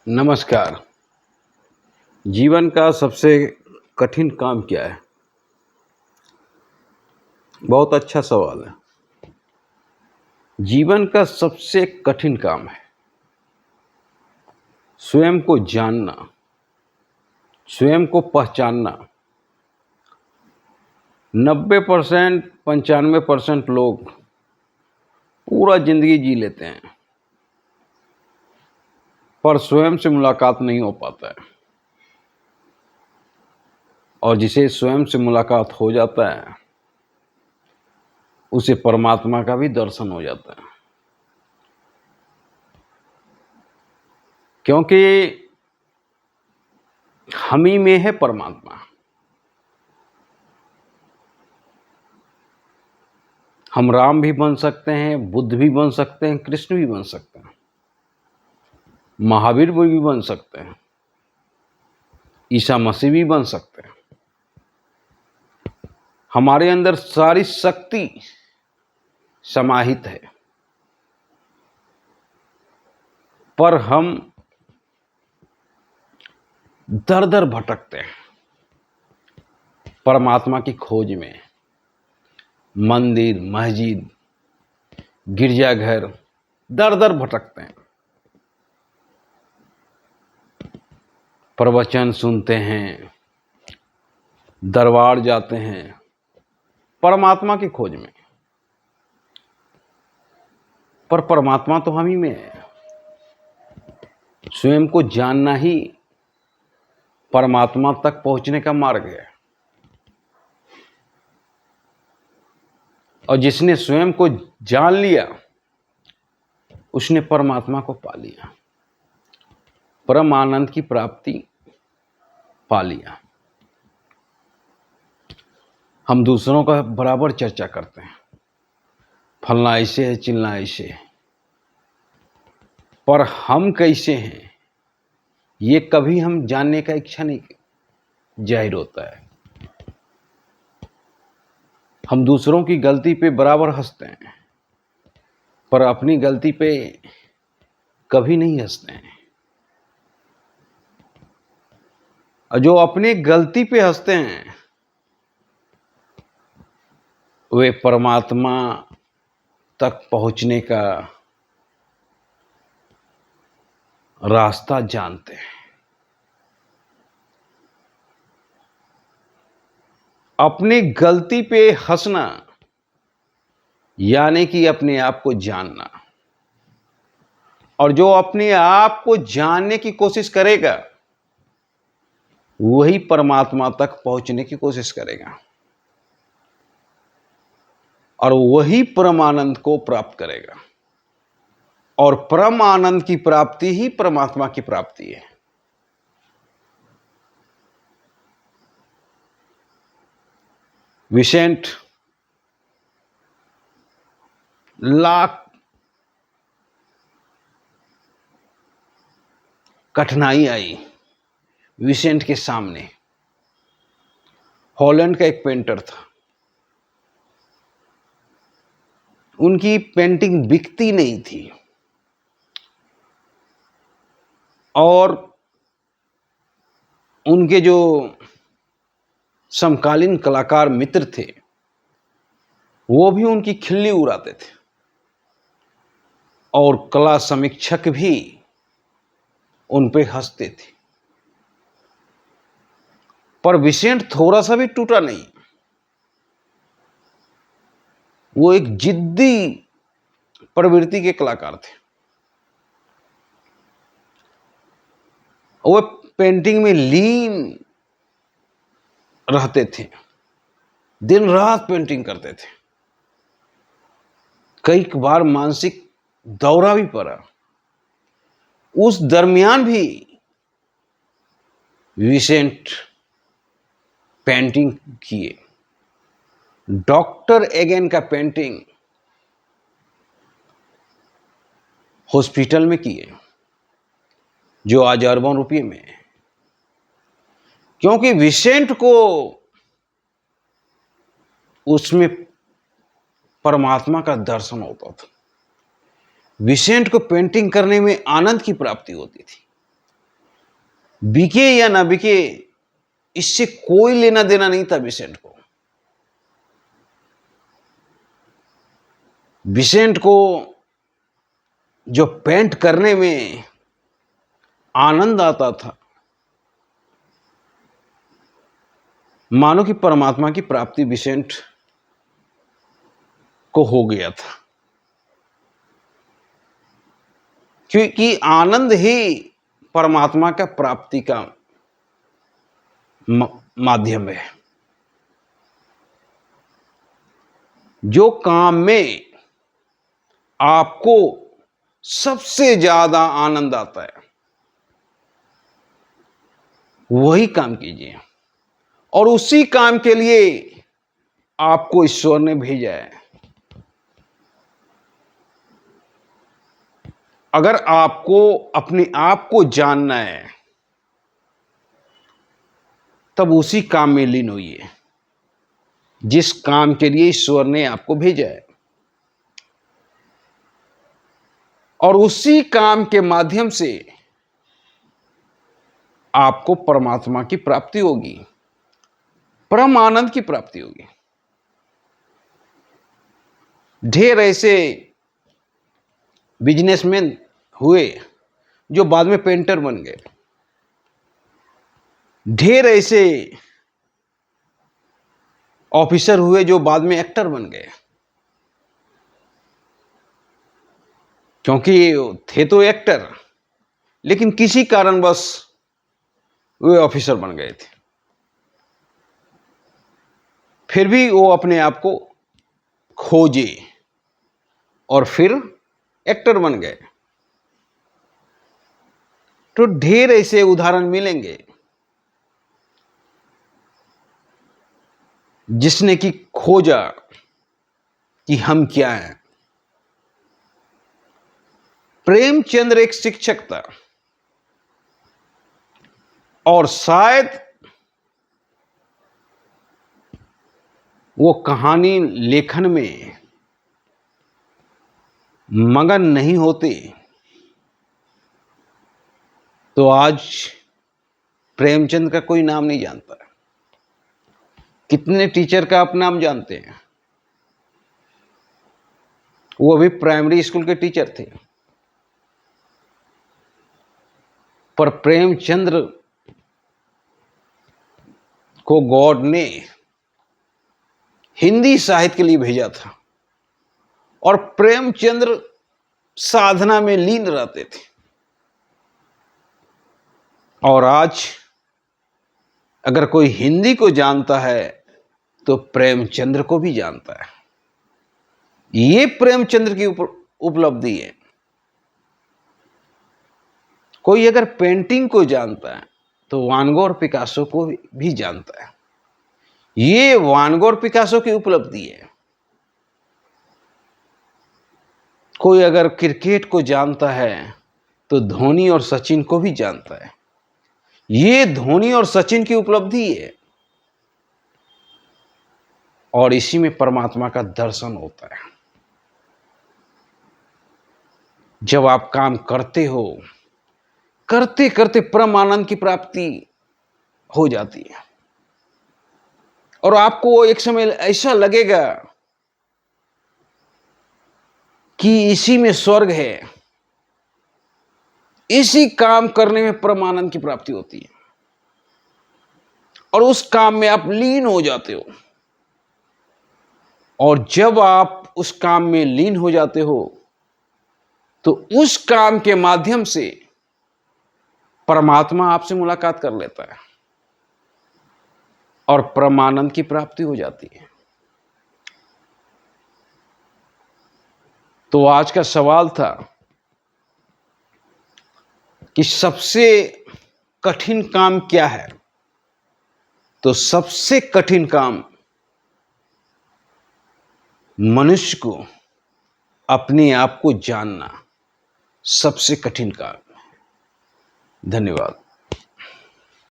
नमस्कार। जीवन का सबसे कठिन काम क्या है? बहुत अच्छा सवाल है। जीवन का सबसे कठिन काम है स्वयं को जानना, स्वयं को पहचानना। 90% 95% लोग पूरा जिंदगी जी लेते हैं, पर स्वयं से मुलाकात नहीं हो पाता है। और जिसे स्वयं से मुलाकात हो जाता है, उसे परमात्मा का भी दर्शन हो जाता है। क्योंकि हम ही में है परमात्मा। हम राम भी बन सकते हैं, बुद्ध भी बन सकते हैं, कृष्ण भी बन सकते हैं, महावीर भी बन सकते हैं, ईसा मसीह भी बन सकते हैं। हमारे अंदर सारी शक्ति समाहित है, पर हम दर दर भटकते हैं परमात्मा की खोज में। मंदिर, मस्जिद, गिरजाघर, दर दर भटकते हैं। प्रवचन सुनते हैं, दरबार जाते हैं परमात्मा की खोज में, पर परमात्मा तो हम ही में है। स्वयं को जानना ही परमात्मा तक पहुंचने का मार्ग है। और जिसने स्वयं को जान लिया, उसने परमात्मा को पा लिया, परम आनंद की प्राप्ति पा लिया। हम दूसरों का बराबर चर्चा करते हैं, फलना ऐसे है, चिलना ऐसे है, पर हम कैसे हैं ये कभी हम जानने का इच्छा नहीं जाहिर होता है। हम दूसरों की गलती पे बराबर हंसते हैं, पर अपनी गलती पे कभी नहीं हंसते हैं। और जो अपनी गलती पे हंसते हैं, वे परमात्मा तक पहुंचने का रास्ता जानते हैं। अपनी गलती पे हंसना यानी कि अपने आप को जानना। और जो अपने आप को जानने की कोशिश करेगा, वही परमात्मा तक पहुंचने की कोशिश करेगा और वही परम आनंद को प्राप्त करेगा। और परम आनंद की प्राप्ति ही परमात्मा की प्राप्ति है। विसेंट लाख कठिनाई आई विसेंट के सामने। हॉलैंड का एक पेंटर था, उनकी पेंटिंग बिकती नहीं थी और उनके जो समकालीन कलाकार मित्र थे, वो भी उनकी खिल्ली उड़ाते थे और कला समीक्षक भी उन पे हंसते थे। पर विसेंट थोड़ा सा भी टूटा नहीं। वो एक जिद्दी प्रवृत्ति के कलाकार थे। वो पेंटिंग में लीन रहते थे, दिन रात पेंटिंग करते थे। कई बार मानसिक दौरा भी पड़ा। उस दरमियान भी विसेंट पेंटिंग किए। डॉक्टर एगेन का पेंटिंग हॉस्पिटल में किए, जो आज अरबों रुपये में है। क्योंकि विसेंट को उसमें परमात्मा का दर्शन होता था। विसेंट को पेंटिंग करने में आनंद की प्राप्ति होती थी। बिके या ना बिके, इससे कोई लेना देना नहीं था विसेंट को। विसेंट को जो पेंट करने में आनंद आता था, मानो कि परमात्मा की प्राप्ति विसेंट को हो गया था, क्योंकि आनंद ही परमात्मा का प्राप्ति का माध्यम है। जो काम में आपको सबसे ज्यादा आनंद आता है वही काम कीजिए, और उसी काम के लिए आपको ईश्वर ने भेजा है। अगर आपको अपने आप को जानना है तब उसी काम में लीन होइए जिस काम के लिए ईश्वर ने आपको भेजा है, और उसी काम के माध्यम से आपको परमात्मा की प्राप्ति होगी, परम आनंद की प्राप्ति होगी। ढेर ऐसे बिजनेसमैन हुए जो बाद में पेंटर बन गए, ढेर ऐसे ऑफिसर हुए जो बाद में एक्टर बन गए, क्योंकि थे तो एक्टर लेकिन किसी कारणवश वे ऑफिसर बन गए थे। फिर भी वो अपने आप को खोजे और फिर एक्टर बन गए। तो ढेर ऐसे उदाहरण मिलेंगे जिसने कि खोजा कि हम क्या हैं। प्रेमचंद्र एक शिक्षक था और शायद वो कहानी लेखन में मगन नहीं होते तो आज प्रेमचंद का कोई नाम नहीं जानता। कितने टीचर का आप नाम जानते हैं? वो अभी प्राइमरी स्कूल के टीचर थे, पर प्रेमचंद्र को गॉड ने हिंदी साहित्य के लिए भेजा था और प्रेमचंद्र साधना में लीन रहते थे। और आज अगर कोई हिंदी को जानता है तो प्रेमचंद्र को भी जानता है। ये प्रेमचंद्र की उपलब्धि है। कोई अगर पेंटिंग को जानता है तो वान गो और पिकासो को भी जानता है। ये वान गो और पिकासो की उपलब्धि है। कोई अगर क्रिकेट को जानता है तो धोनी और सचिन को भी जानता है। ये धोनी और सचिन की उपलब्धि है, और इसी में परमात्मा का दर्शन होता है। जब आप काम करते हो, करते करते परम आनंद की प्राप्ति हो जाती है, और आपको एक समय ऐसा लगेगा कि इसी में स्वर्ग है। इसी काम करने में परम आनंद की प्राप्ति होती है, और उस काम में आप लीन हो जाते हो। और जब आप उस काम में लीन हो जाते हो तो उस काम के माध्यम से परमात्मा आपसे मुलाकात कर लेता है और परमानंद की प्राप्ति हो जाती है। तो आज का सवाल था कि सबसे कठिन काम क्या है? तो सबसे कठिन काम मनुष्य को अपने आप को जानना सबसे कठिन काम है। धन्यवाद।